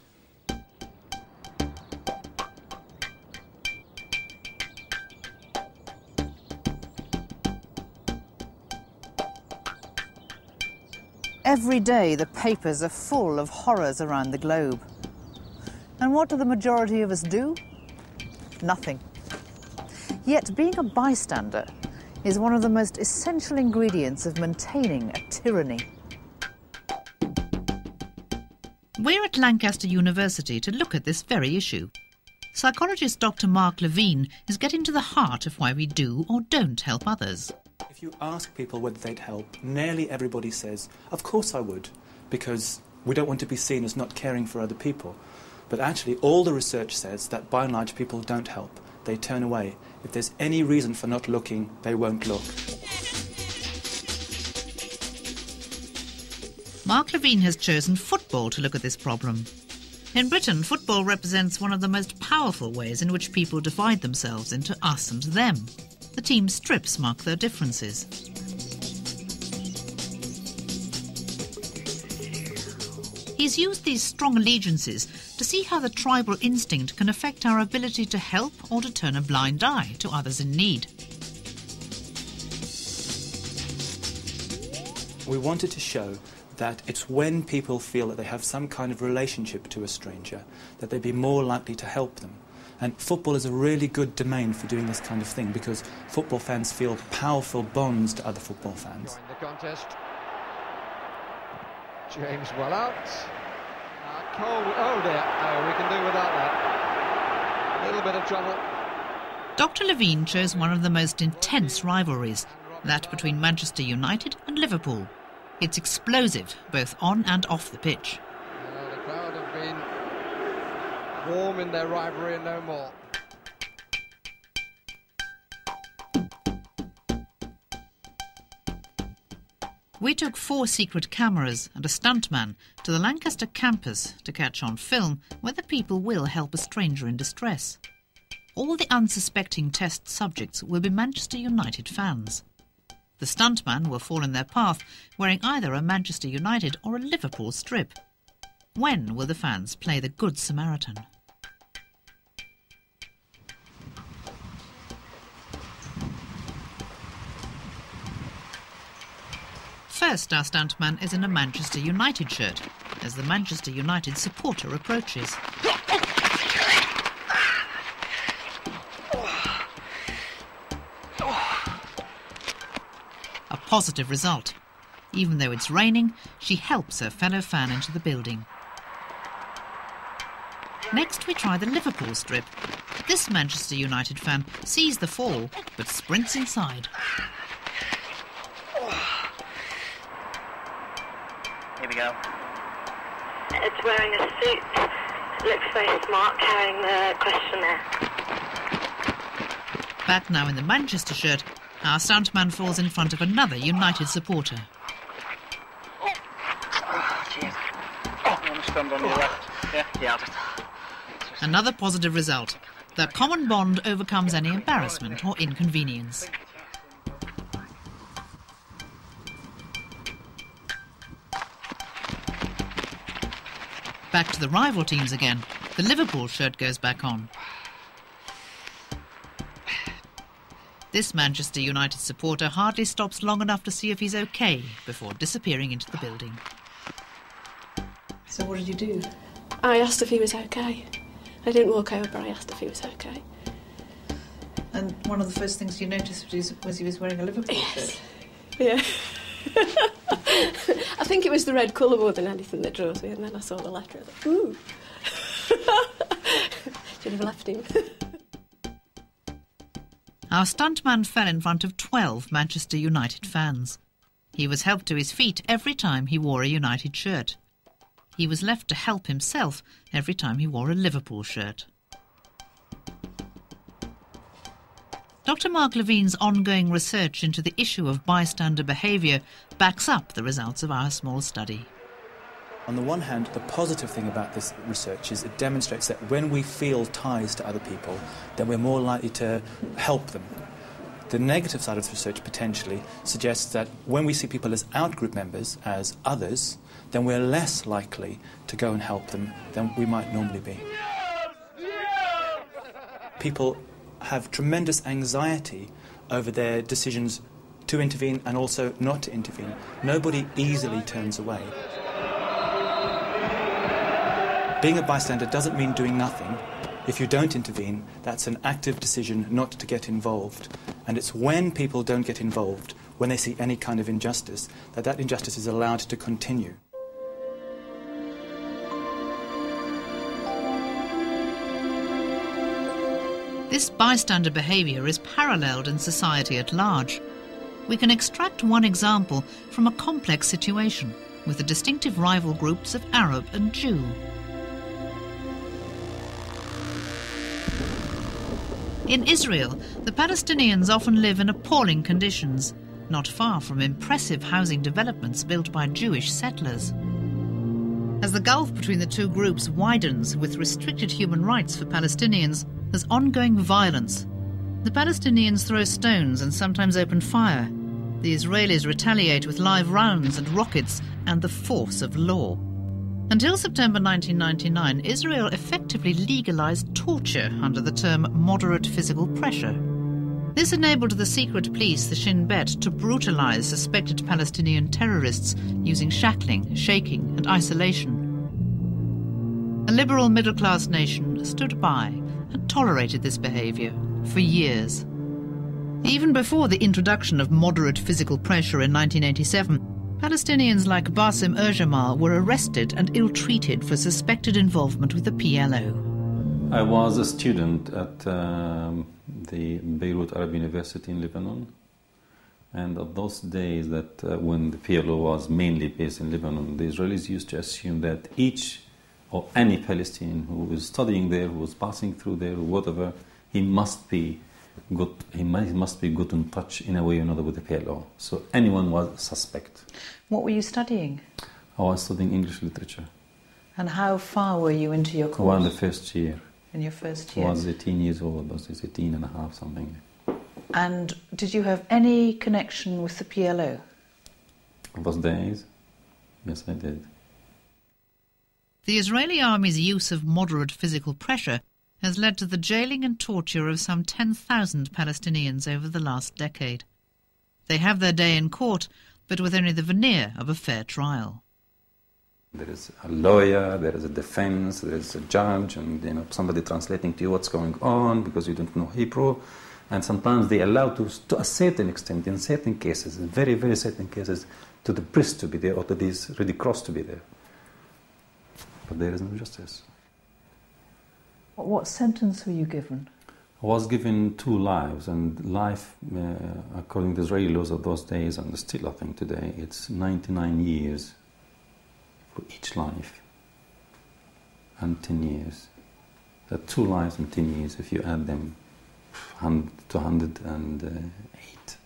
Speaker 1: Every day the papers are full of horrors around the globe. And what do the majority of us do? Nothing. Yet being a bystander is one of the most essential ingredients of maintaining a tyranny.
Speaker 19: We're at Lancaster University to look at this very issue. Psychologist Dr. Mark Levine is getting to the heart of why we do or don't help others.
Speaker 11: If you ask people whether they'd help, nearly everybody says, of course I would, because we don't want to be seen as not caring for other people. But actually all the research says that by and large people don't help. They turn away. If there's any reason for not looking, they won't look.
Speaker 19: Mark Levine has chosen football to look at this problem. In Britain, football represents one of the most powerful ways in which people divide themselves into us and them. The team strips mark their differences. He's used these strong allegiances to see how the tribal instinct can affect our ability to help or to turn a blind eye to others in need.
Speaker 11: We wanted to show that it's when people feel that they have some kind of relationship to a stranger that they'd be more likely to help them. And football is a really good domain for doing this kind of thing because football fans feel powerful bonds to other football fans.
Speaker 12: The contest. James well out. Cole, oh dear, oh, we can do without that. A little bit of trouble.
Speaker 19: Dr. Levine chose one of the most intense rivalries, that between Manchester United and Liverpool. It's explosive, both on and off the pitch.
Speaker 12: The crowd have been warm in their rivalry and no more.
Speaker 19: We took 4 secret cameras and a stuntman to the Lancaster campus to catch on film whether people will help a stranger in distress. all the unsuspecting test subjects will be Manchester United fans. The stuntman will fall in their path wearing either a Manchester United or a Liverpool strip. When will the fans play the Good Samaritan? First, our stuntman is in a Manchester United shirt, as the Manchester United supporter approaches. A positive result. Even though it's raining, she helps her fellow fan into the building. Next, we try the Liverpool strip. This Manchester United fan sees the fall, but sprints inside.
Speaker 10: Here we go. It's wearing a suit, looks very smart, carrying the questionnaire.
Speaker 19: Back now in the Manchester shirt, our stuntman falls in front of another United supporter.
Speaker 10: Oh, cheers. Oh, you want to stand on your left? Yeah, I'll just...
Speaker 19: Another positive result. The common bond overcomes any embarrassment or inconvenience. Back to the rival teams again. The Liverpool shirt goes back on. This Manchester United supporter hardly stops long enough to see if he's okay before disappearing into the building.
Speaker 13: So what did you do? I asked if he was okay. I didn't walk over, I asked if he was okay.
Speaker 1: And one of the first things you noticed was he was wearing a Liverpool shirt?
Speaker 13: Yeah. I think it was the red colour more than anything that draws me, and then I saw the letter. I thought, ooh. Should have left him.
Speaker 19: Our stuntman fell in front of 12 Manchester United fans. He was helped to his feet every time he wore a United shirt. He was left to help himself every time he wore a Liverpool shirt. Dr. Mark Levine's ongoing research into the issue of bystander behaviour backs up the results of our small study.
Speaker 11: On the one hand, the positive thing about this research is it demonstrates that when we feel ties to other people, then we're more likely to help them. The negative side of the research potentially suggests that when we see people as out-group members, as others, then we're less likely to go and help them than we might normally be. People have tremendous anxiety over their decisions to intervene and also not to intervene. Nobody easily turns away. Being a bystander doesn't mean doing nothing. If you don't intervene, that's an active decision not to get involved. And it's when people don't get involved, when they see any kind of injustice, that that injustice is allowed to continue.
Speaker 19: This bystander behaviour is paralleled in society at large. We can extract one example from a complex situation with the distinctive rival groups of Arab and Jew. In Israel, the Palestinians often live in appalling conditions, not far from impressive housing developments built by Jewish settlers. As the gulf between the two groups widens with restricted human rights for Palestinians, there's ongoing violence. The Palestinians throw stones and sometimes open fire. The Israelis retaliate with live rounds and rockets and the force of law. Until September 1999, Israel effectively legalized torture under the term moderate physical pressure. This enabled the secret police, the Shin Bet, to brutalize suspected Palestinian terrorists using shackling, shaking and isolation. A liberal middle-class nation stood by and tolerated this behavior for years. Even before the introduction of moderate physical pressure in 1987, Palestinians like Bassem Erjamal were arrested and ill-treated for suspected involvement with the PLO.
Speaker 16: I was a student at the Beirut Arab University in Lebanon, and of those days that when the PLO was mainly based in Lebanon, the Israelis used to assume that each or any Palestinian who was studying there, who was passing through there, or whatever, he must be good in touch in a way or another with the PLO. So anyone was a suspect.
Speaker 1: What were you studying?
Speaker 16: I was studying English literature.
Speaker 1: And how far were you into your course?
Speaker 16: Well, in the first year.
Speaker 1: in your first
Speaker 16: I
Speaker 1: year?
Speaker 16: was 18 years old, but it's 18 and a half, something.
Speaker 1: And did you have any connection with the PLO?
Speaker 16: Those days, yes, I did.
Speaker 19: The Israeli army's use of moderate physical pressure has led to the jailing and torture of some 10,000 Palestinians over the last decade. They have their day in court, but with only the veneer of a fair trial.
Speaker 16: There is a lawyer, there is a defense, there is a judge, and somebody translating to you what's going on because you don't know Hebrew. And sometimes they allow to a certain extent, in certain cases, in very, very certain cases, to the priest to be there or to this Red Cross to be there. But there is no justice.
Speaker 1: What sentence were you given?
Speaker 16: I was given 2 lives, and life, according to Israeli laws of those days, and still I think today, it's 99 years for each life, and 10 years. There are 2 lives and 10 years, if you add them, 208.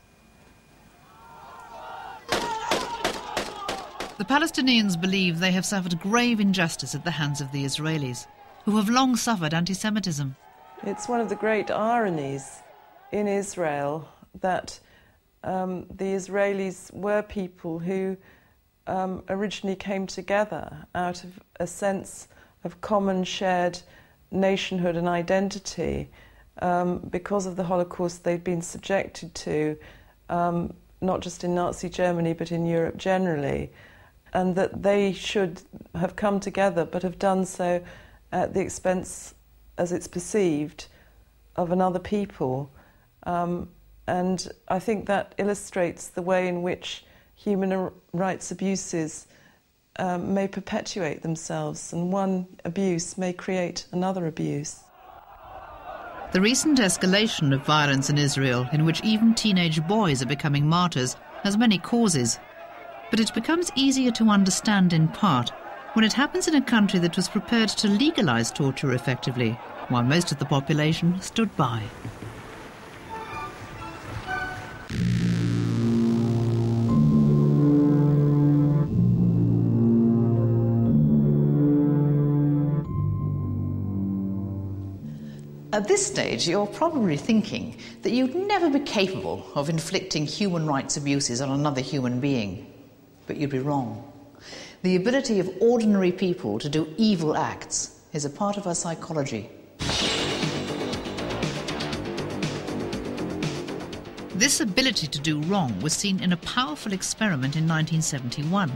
Speaker 19: The Palestinians believe they have suffered grave injustice at the hands of the Israelis, who have long suffered anti-Semitism.
Speaker 14: It's one of the great ironies in Israel that the Israelis were people who originally came together out of a sense of common shared nationhood and identity because of the Holocaust they'd been subjected to, not just in Nazi Germany but in Europe generally, and that they should have come together but have done so at the expense, as it's perceived, of another people. And I think that illustrates the way in which human rights abuses may perpetuate themselves, and one abuse may create another abuse.
Speaker 19: The recent escalation of violence in Israel, in which even teenage boys are becoming martyrs, has many causes. But it becomes easier to understand in part when it happens in a country that was prepared to legalise torture effectively, while most of the population stood by.
Speaker 1: At this stage, you're probably thinking that you'd never be capable of inflicting human rights abuses on another human being. But you'd be wrong. The ability of ordinary people to do evil acts is a part of our psychology.
Speaker 19: This ability to do wrong was seen in a powerful experiment in 1971.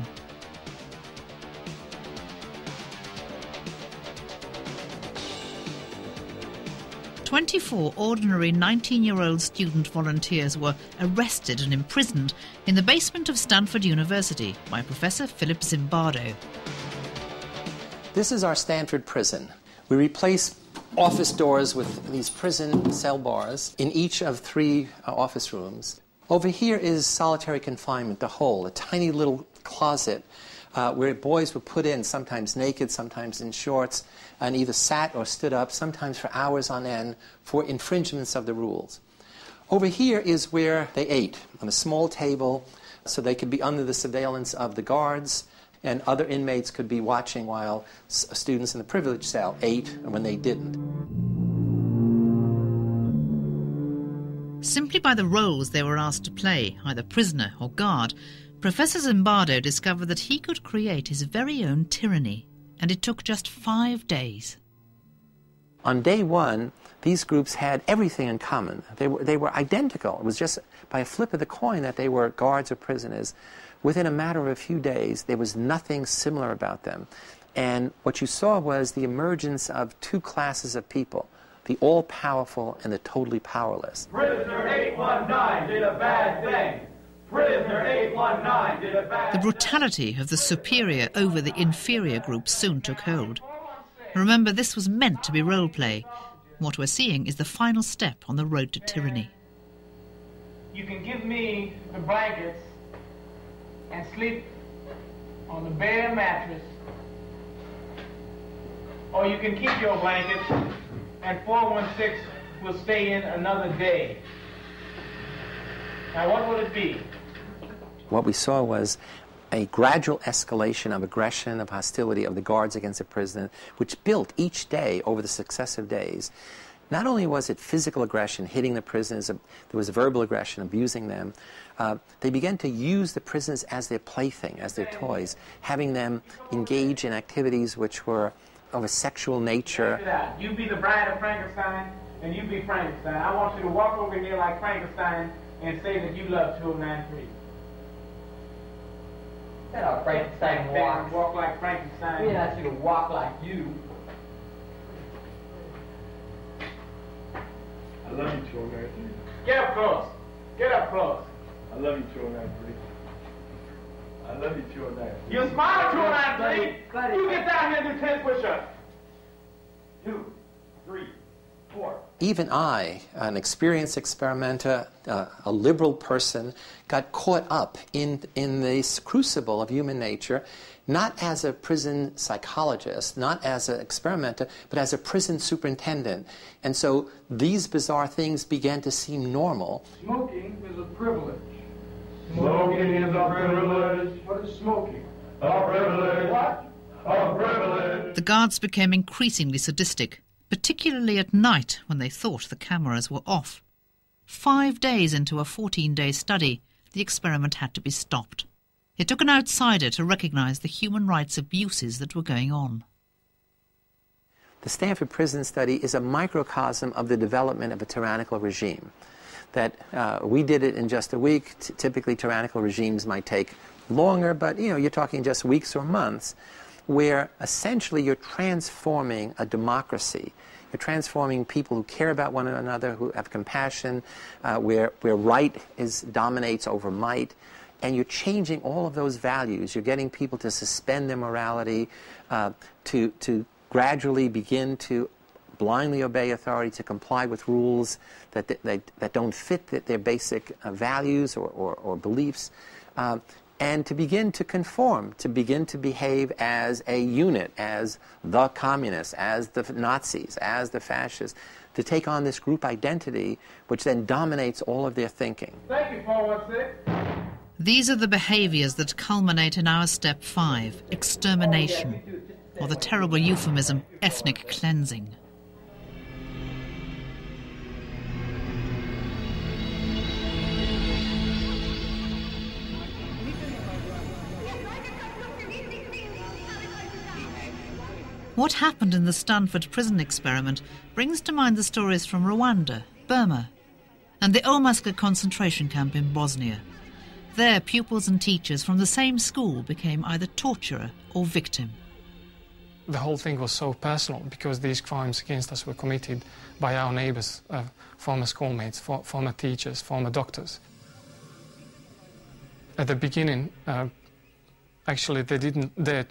Speaker 19: "24 ordinary 19-year-old student volunteers were arrested and imprisoned in the basement of Stanford University by Professor Philip Zimbardo.
Speaker 6: This is our Stanford prison. We replace office doors with these prison cell bars in each of 3 office rooms. Over here is solitary confinement, the hole, a tiny little closet where boys were put in, sometimes naked, sometimes in shorts, and either sat or stood up, sometimes for hours on end, for infringements of the rules. Over here is where they ate, on a small table, so they could be under the surveillance of the guards, and other inmates could be watching while students in the privileged cell ate and when they didn't.
Speaker 19: Simply by the roles they were asked to play, either prisoner or guard, Professor Zimbardo discovered that he could create his very own tyranny, and it took just 5 days.
Speaker 6: On day 1, these groups had everything in common. They were identical. It was just by a flip of the coin that they were guards or prisoners. Within a matter of a few days, there was nothing similar about them. And what you saw was the emergence of 2 classes of people, the all-powerful and the totally powerless.
Speaker 4: Prisoner 819 did a bad thing. Prisoner 819 did a bad
Speaker 19: The brutality of the superior over the inferior group soon took hold. Remember, this was meant to be role play. What we're seeing is the final step on the road to tyranny.
Speaker 4: You can give me the blankets and sleep on the bare mattress, or you can keep your blankets and 416 will stay in another day. Now what will it be?
Speaker 6: What we saw was a gradual escalation of aggression, of hostility of the guards against the prisoner, which built each day over the successive days. Not only was it physical aggression, hitting the prisoners, there was verbal aggression, abusing them. They began to use the prisoners as their plaything, as their toys, having them engage in activities which were of a sexual nature.
Speaker 4: You be the bride of Frankenstein, and you be Frankenstein. I want you to walk over here like Frankenstein and say that you love 2093.
Speaker 5: That's how Frankenstein walks.
Speaker 4: Walk like Frankenstein.
Speaker 5: We ask you to walk like you.
Speaker 4: I love you, 293. Get up close. Get up close. I love you, 293. I love you, 293. You smile, 293. You get down here and do 10 push-ups. 2, 3, 4.
Speaker 6: Even I, an experienced experimenter, a liberal person, got caught up in this crucible of human nature, not as a prison psychologist, not as an experimenter, but as a prison superintendent. And so these bizarre things began to seem normal.
Speaker 4: Smoking is a privilege. Smoking is a privilege. What is smoking? A privilege. What? A privilege.
Speaker 19: The guards became increasingly sadistic, particularly at night when they thought the cameras were off. 5 days into a 14-day study, the experiment had to be stopped. It took an outsider to recognise the human rights abuses that were going on.
Speaker 6: The Stanford Prison Study is a microcosm of the development of a tyrannical regime. That we did it in just a week. Typically, tyrannical regimes might take longer, but you're talking just weeks or months, where essentially you're transforming a democracy. You're transforming people who care about one another, who have compassion, where right dominates over might. And you're changing all of those values. You're getting people to suspend their morality, to gradually begin to blindly obey authority, to comply with rules that don't fit their basic values or beliefs, and to begin to conform, to begin to behave as a unit, as the communists, as the Nazis, as the fascists, to take on this group identity, which then dominates all of their thinking.
Speaker 4: Thank you, 416.
Speaker 19: These are the behaviours that culminate in our step 5, extermination, or the terrible euphemism, ethnic cleansing. What happened in the Stanford prison experiment brings to mind the stories from Rwanda, Burma, and the Omaska concentration camp in Bosnia. There, pupils and teachers from the same school became either torturer or victim.
Speaker 15: The whole thing was so personal because these crimes against us were committed by our neighbours, former schoolmates, former teachers, former doctors. At the beginning, actually they didn't dare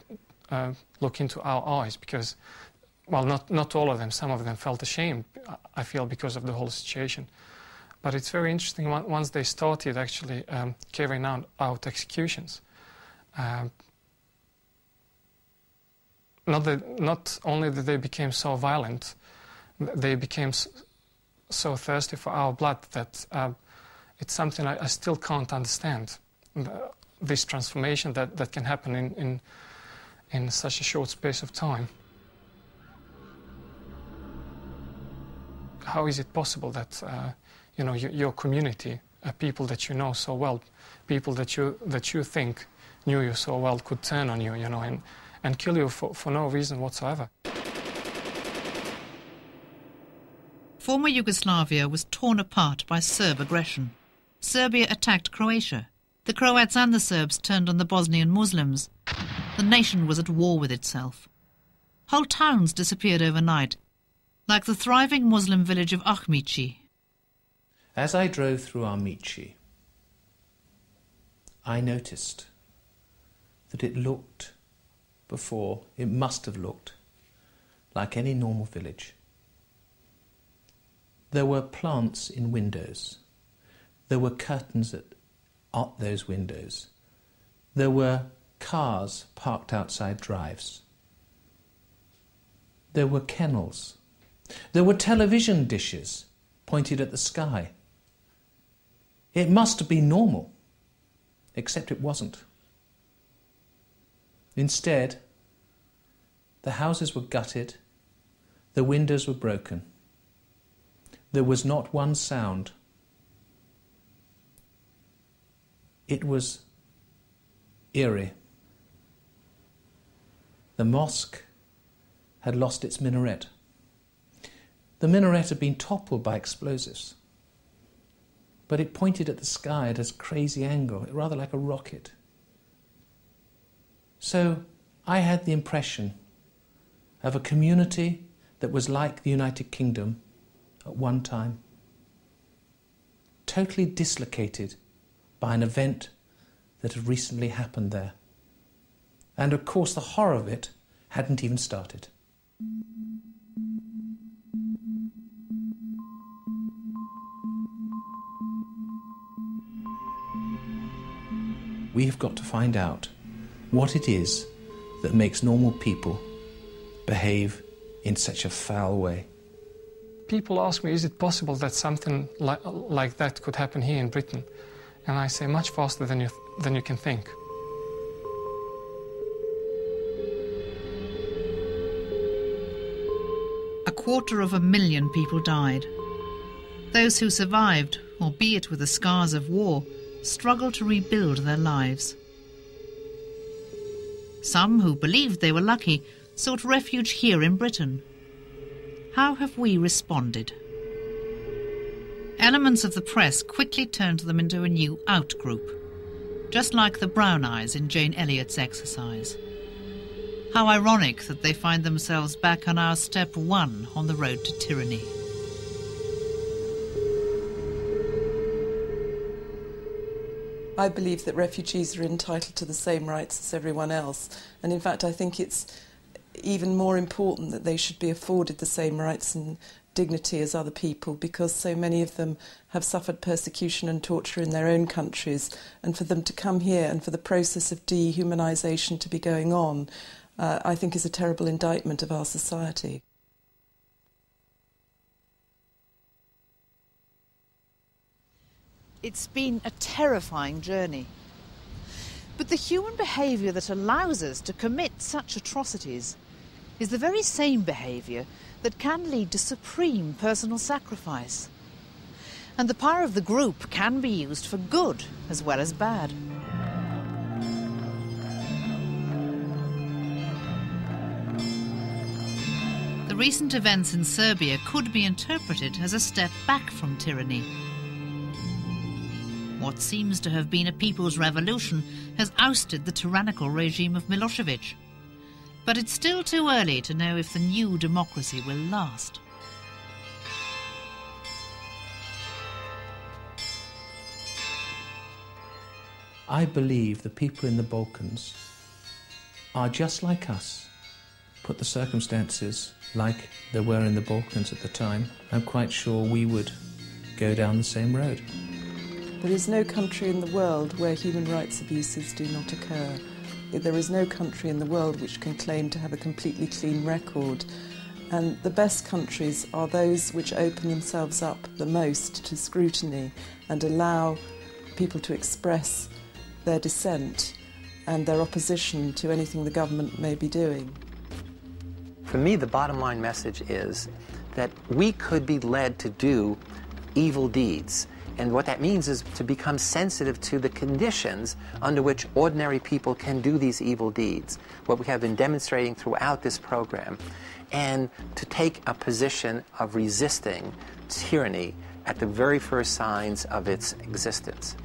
Speaker 15: look into our eyes because, well, not all of them, some of them felt ashamed, I feel, because of the whole situation. But it's very interesting, once they started actually carrying out executions, not only that they became so violent, they became so thirsty for our blood that it's something I still can't understand, this transformation that can happen in such a short space of time. How is it possible that your community, people that you know so well, people that you think knew you so well, could turn on you, and kill you for no reason whatsoever?
Speaker 19: Former Yugoslavia was torn apart by Serb aggression. Serbia attacked Croatia. The Croats and the Serbs turned on the Bosnian Muslims. The nation was at war with itself. Whole towns disappeared overnight, like the thriving Muslim village of Ahmici.
Speaker 17: As I drove through Ahmici, I noticed that it must have looked like any normal village. There were plants in windows. There were curtains at those windows. There were cars parked outside drives. There were kennels. There were television dishes pointed at the sky. It must have been normal, except it wasn't. Instead, the houses were gutted, the windows were broken. There was not one sound. It was eerie. The mosque had lost its minaret. The minaret had been toppled by explosives, but it pointed at the sky at a crazy angle, rather like a rocket. So I had the impression of a community that was like the United Kingdom at one time, totally dislocated by an event that had recently happened there. And of course the horror of it hadn't even started. We have got to find out what it is that makes normal people behave in such a foul way.
Speaker 15: People ask me, is it possible that something like that could happen here in Britain? And I say, much faster than you can think.
Speaker 19: A 250,000 people died. Those who survived, albeit with the scars of war, struggled to rebuild their lives. Some who believed they were lucky sought refuge here in Britain. How have we responded? Elements of the press quickly turned them into a new out-group, just like the brown eyes in Jane Elliott's Exercise. How ironic that they find themselves back on our step 1 on the road to tyranny.
Speaker 14: I believe that refugees are entitled to the same rights as everyone else, and in fact I think it's even more important that they should be afforded the same rights and dignity as other people, because so many of them have suffered persecution and torture in their own countries, and for them to come here and for the process of dehumanisation to be going on, I think is a terrible indictment of our society.
Speaker 1: It's been a terrifying journey. But the human behaviour that allows us to commit such atrocities is the very same behaviour that can lead to supreme personal sacrifice. And the power of the group can be used for good as well as bad.
Speaker 19: The recent events in Serbia could be interpreted as a step back from tyranny. What seems to have been a people's revolution has ousted the tyrannical regime of Milosevic. But it's still too early to know if the new democracy will last.
Speaker 17: I believe the people in the Balkans are just like us. Put the circumstances like there were in the Balkans at the time, I'm quite sure we would go down the same road.
Speaker 14: There is no country in the world where human rights abuses do not occur. There is no country in the world which can claim to have a completely clean record. And the best countries are those which open themselves up the most to scrutiny and allow people to express their dissent and their opposition to anything the government may be doing.
Speaker 6: For me, the bottom line message is that we could be led to do evil deeds. And what that means is to become sensitive to the conditions under which ordinary people can do these evil deeds, what we have been demonstrating throughout this program, and to take a position of resisting tyranny at the very first signs of its existence.